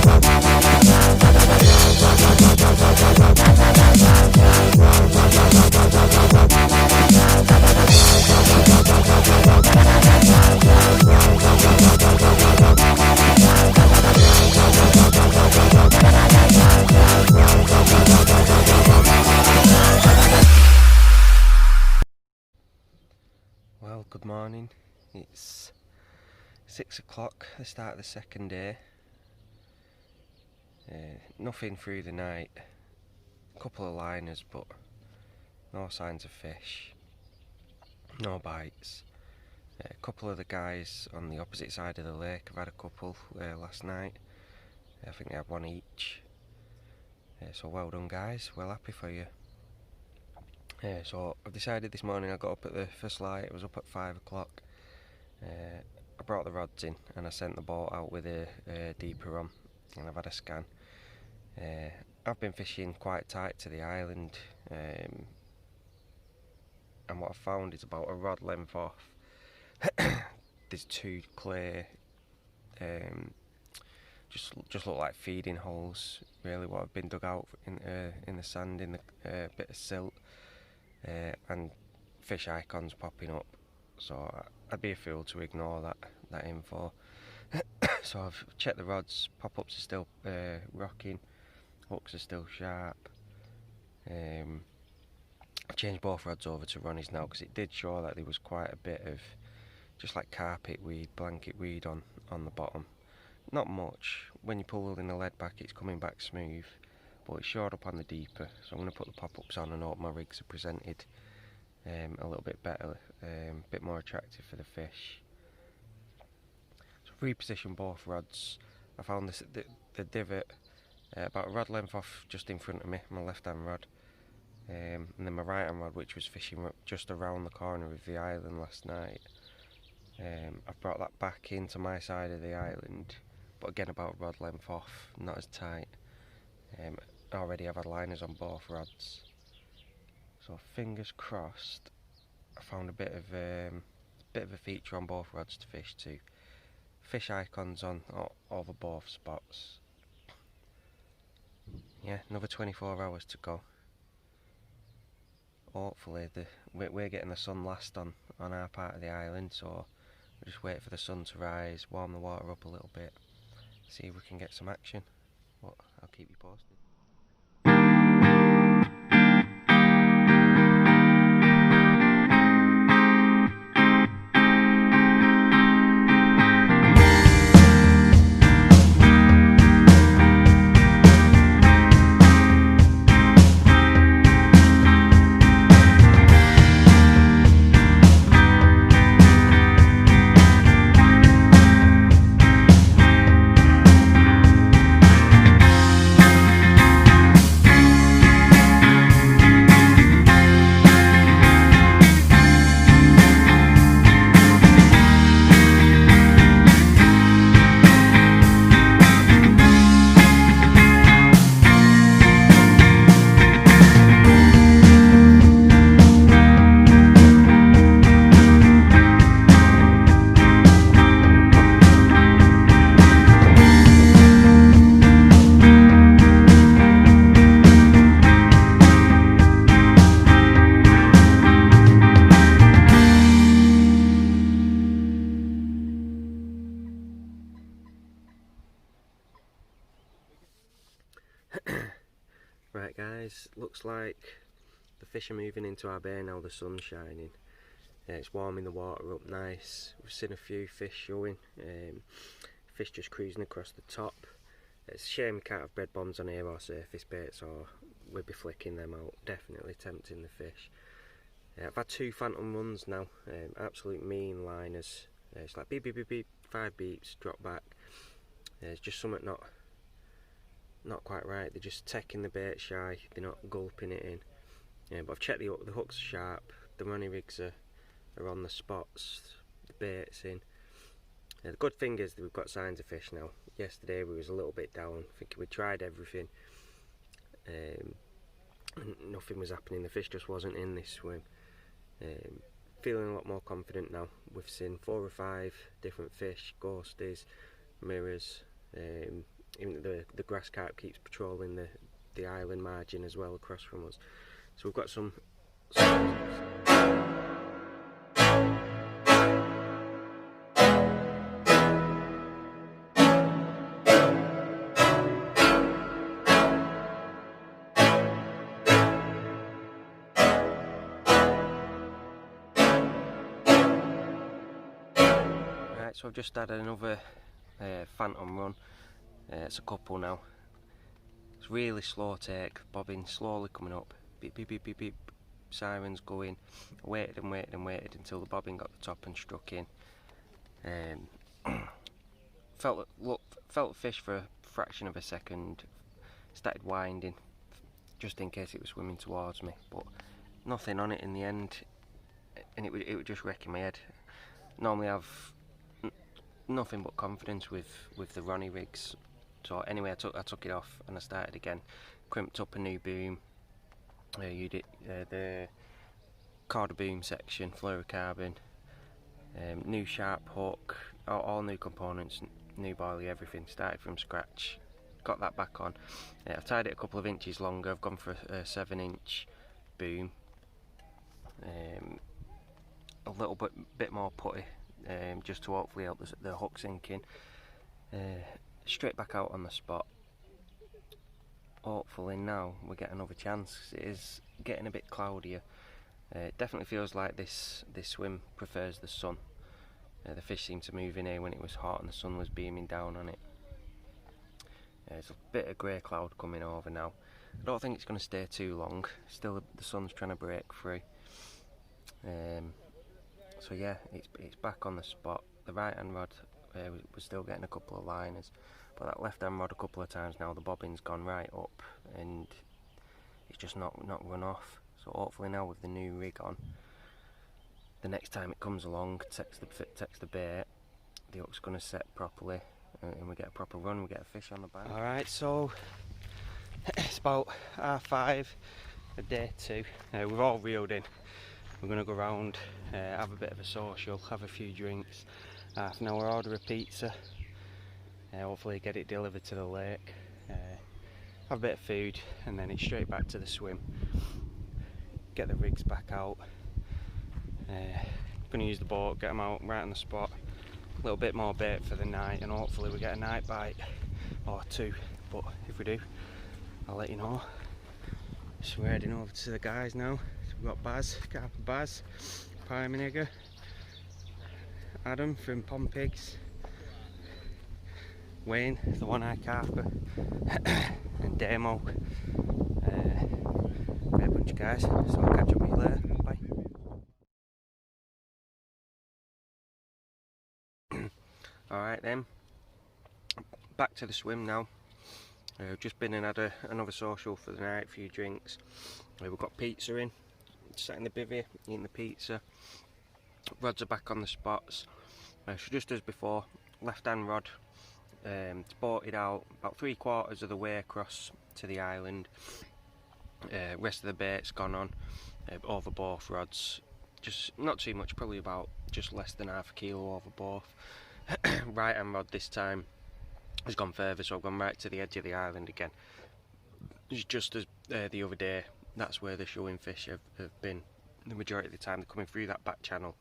Well, good morning. It's 6 o'clock, the start of the second day. Nothing through the night. A couple of liners, but no signs of fish. No bites. A couple of the guys on the opposite side of the lake have had a couple last night. I think they had one each. So well done, guys. Well happy for you. So I've decided this morning I got up at the first light. It was up at 5 o'clock. I brought the rods in and I sent the boat out with a deeper on, and I've had a scan. I've been fishing quite tight to the island, and what I've found is about a rod length off. There's two clear, just look like feeding holes. Really, what have been dug out in the sand, in the bit of silt. And fish icons popping up, so I'd be a fool to ignore that info. So I've checked the rods. Pop-ups are still rocking, hooks are still sharp. I've changed both rods over to Ronnie's now because it did show that there was quite a bit of just like carpet weed, blanket weed on the bottom. Not much. When you pull in the lead back, it's coming back smooth, but it showed up on the deeper, so I'm going to put the pop-ups on and hope my rigs are presented a little bit better, a bit more attractive for the fish. So reposition both rods. I found the divot about a rod length off just in front of me, my left hand rod, and then my right hand rod, which was fishing just around the corner of the island last night. I've brought that back into my side of the island, but again about a rod length off, not as tight. Already I've had liners on both rods, so fingers crossed. I found a bit of a feature on both rods to fish to. Fish icons on over both spots. Yeah, another 24 hours to go. Hopefully we're getting the sun last on our part of the island, so we'll just wait for the sun to rise, warm the water up a little bit, see if we can get some action. But I'll keep you posted. Right guys, looks like the fish are moving into our bay now. The sun's shining, it's warming the water up nice. We've seen a few fish showing, fish just cruising across the top. It's a shame we can't have bread bombs on here or surface baits, or we'll be flicking them out, definitely tempting the fish. I've had two phantom runs now, absolute mean liners. It's like beep beep beep beep, 5 beeps, drop back. It's just something not quite right. They're just taking the bait shy, they're not gulping it in. But I've checked the hooks are sharp, the running rigs are on the spots, the bait's in. The good thing is that we've got signs of fish now. Yesterday we was a little bit down, thinking we tried everything, nothing was happening. The fish just wasn't in this swim. Feeling a lot more confident now. We've seen 4 or 5 different fish, ghosties, mirrors, even the grass carp keeps patrolling the island margin as well across from us. So we've got some Right, so I've just had another phantom run. It's a couple now. It's really slow take, bobbing slowly coming up, beep beep beep beep beep, sirens going. I waited and waited and waited until the bobbin got the top and struck in. Felt the fish for a fraction of a second, started winding just in case it was swimming towards me, but nothing on it in the end, and it would just wrecking my head. Normally I've nothing but confidence with the Ronnie rigs. So anyway, I took it off and I started again, crimped up a new boom, used the Carp boom section, fluorocarbon, new sharp hook, all new components, new boilie, everything, started from scratch, got that back on. I've tied it a couple of inches longer, I've gone for a 7-inch boom, a little bit more putty, just to hopefully help the hook sink in. Straight back out on the spot. Hopefully now we get another chance. It is getting a bit cloudier. It definitely feels like this swim prefers the sun. The fish seemed to move in here when it was hot and the sun was beaming down on it. There's a bit of grey cloud coming over now. I don't think it's going to stay too long. Still the sun's trying to break through. So yeah, it's back on the spot. The right hand rod was still getting a couple of liners, but that left hand rod a couple of times now, the bobbin's gone right up and it's just not run off. So hopefully now with the new rig on, the next time it comes along, takes the bait, the hook's going to set properly and we get a proper run, we get a fish on the bank. Alright, so it's about 5:30 of day 2. We've all reeled in. We're going to go round, have a bit of a social, have a few drinks, half an hour order a pizza, hopefully get it delivered to the lake, have a bit of food, and then it's straight back to the swim. Get the rigs back out. Going to use the boat, get them out right on the spot, a little bit more bait for the night, and hopefully we get a night bite or 2, but if we do, I'll let you know. So we're heading over to the guys now. So we've got Baz, Carp Baz, Nigger, Adam from Pond Pigs, Wayne, the one-eyed carper, and Damo. Great bunch of guys, so I'll catch up with you later. Bye. Alright then, back to the swim now. Just been and had another social for the night, a few drinks. We've got pizza in, sat in the bivvy, eating the pizza. Rods are back on the spots. So just as before, left hand rod, it's boated out about 3/4 of the way across to the island. Rest of the bait's gone on over both rods. Just not too much, probably about just less than half a kilo over both. Right hand rod this time has gone further, so I've gone right to the edge of the island again. It's just as the other day, that's where the showing fish have been the majority of the time. They're coming through that back channel,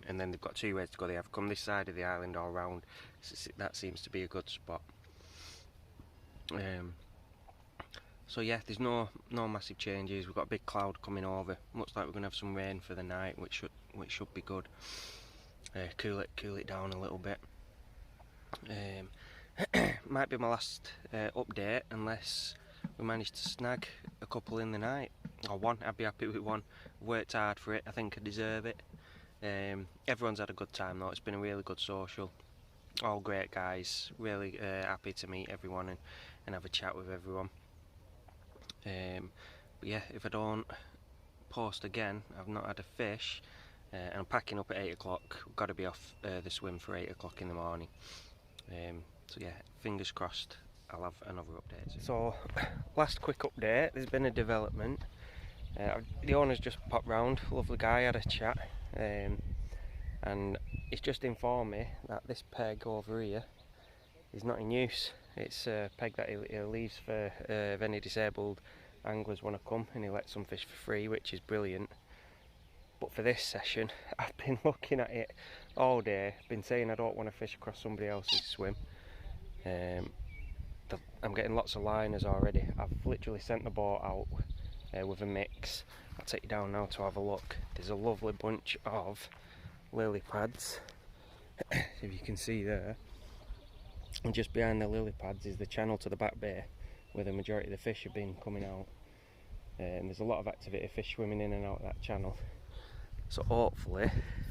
and then they've got 2 ways to go. They have come this side of the island or round. So that seems to be a good spot. So yeah, there's no massive changes. We've got a big cloud coming over. Looks like we're going to have some rain for the night, which should be good. Cool it down a little bit. Might be my last update unless we manage to snag a couple in the night, or one. I'd be happy with one. Worked hard for it, I think I deserve it. Everyone's had a good time though. It's been a really good social, all great guys, really happy to meet everyone and have a chat with everyone. But yeah, if I don't post again, I've not had a fish, and I'm packing up at 8 o'clock. We've got to be off the swim for 8 o'clock in the morning. So yeah, fingers crossed I'll have another update. So last quick update, there's been a development. The owner's just popped round, lovely guy, had a chat, and he's just informed me that this peg over here is not in use. It's a peg that he leaves for if any disabled anglers want to come, and he lets some fish for free, which is brilliant. But for this session, I've been looking at it all day, been saying I don't want to fish across somebody else's swim. I'm getting lots of liners already. I've literally sent the boat out with a mix. I'll take you down now to have a look. There's a lovely bunch of lily pads, if you can see there. And just behind the lily pads is the channel to the back bay, where the majority of the fish have been coming out. And there's a lot of activity, fish swimming in and out of that channel. So hopefully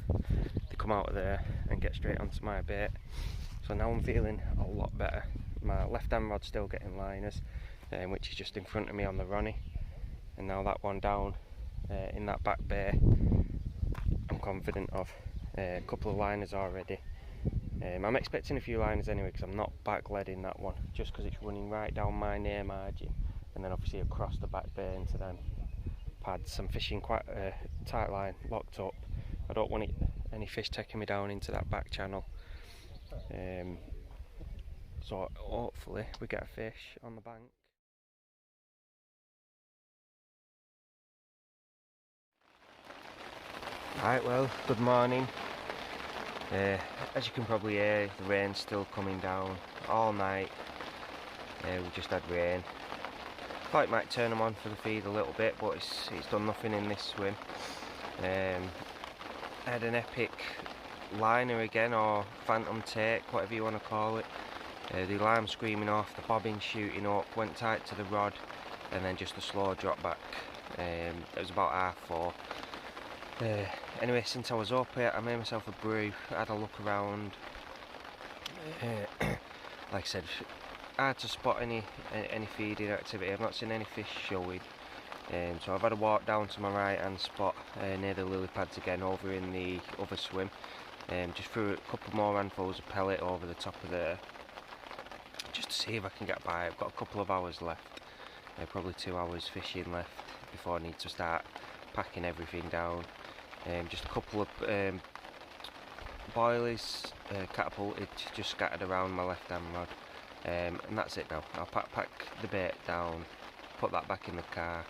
they come out of there and get straight onto my bait. So now I'm feeling a lot better. My left hand rod's still getting liners, which is just in front of me on the Ronnie. And now that one down in that back bay, I'm confident of. A couple of liners already. I'm expecting a few liners anyway, because I'm not back leading that one, just because it's running right down my near margin and then obviously across the back bay into them pads. I'm fishing quite a tight line, locked up. I don't want any fish taking me down into that back channel. So hopefully we get a fish on the bank. Right, well, good morning. As you can probably hear, the rain's still coming down all night. We just had rain. Thought it might turn them on for the feed a little bit, but it's done nothing in this swim. I had an epic liner again, or phantom take, whatever you want to call it. The alarm screaming off, the bobbin shooting up, went tight to the rod, and then just a slow drop back. It was about 4:30. Anyway, since I was up here, I made myself a brew, had a look around. Like I said, hard to spot any feeding activity. I've not seen any fish showing. So I've had a walk down to my right hand spot near the lily pads again, over in the other swim. Just threw a couple more handfuls of pellet over the top of there, just to see if I can get by. I've got a couple of hours left, probably 2 hours fishing left before I need to start packing everything down. Just a couple of boilies catapulted, just scattered around my left hand rod, and that's it now. I'll pack the bait down, put that back in the car,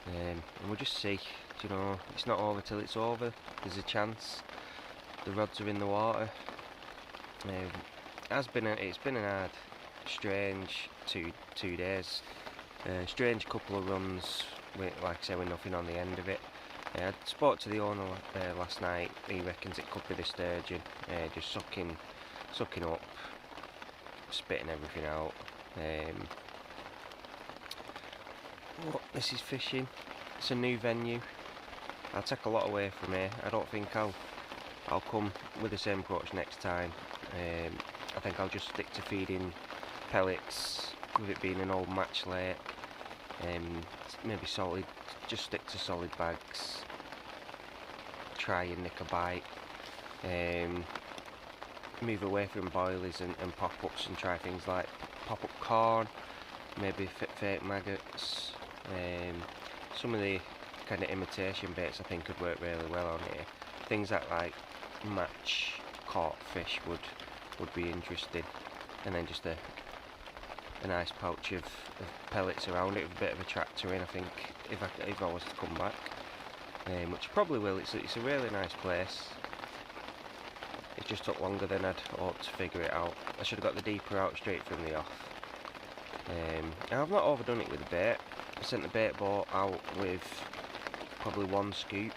and we'll just see. You know, it's not over till it's over. There's a chance. The rods are in the water. It's been a hard, strange two days. Strange couple of runs with, like I say, with nothing on the end of it. I spoke to the owner last night. He reckons it could be the sturgeon, just sucking up, spitting everything out. This is fishing. It's a new venue. I'll take a lot away from here. I don't think I'll come with the same approach next time. I think I'll just stick to feeding pellets, with it being an old match late. Maybe solid, just stick to solid bags. Try and nick a bite. Move away from boilies and pop-ups, and try things like pop-up corn, maybe fake maggots. Some of the kind of imitation baits I think could work really well on here. Things that like match caught fish would be interesting, and then just a nice pouch of pellets around it with a bit of a tractor in, I think, if I was to come back, which I probably will. It's a really nice place. It just took longer than I'd hoped to figure it out. I should have got the deeper out straight from the off. And I've not overdone it with the bait. I sent the bait boat out with probably 1 scoop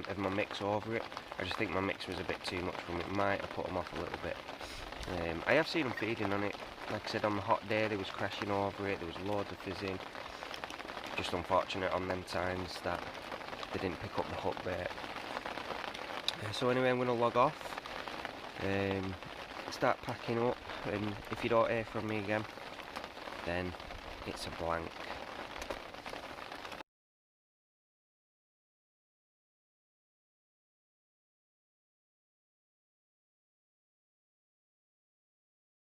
of my mix over it. I just think my mix was a bit too much from it. Might have put them off a little bit. I have seen them feeding on it. Like I said, on the hot day they was crashing over it. There was loads of fizzing. Just unfortunate on them times that they didn't pick up the hook bait. So anyway, I'm going to log off. Start packing up, and if you don't hear from me again, then it's a blank.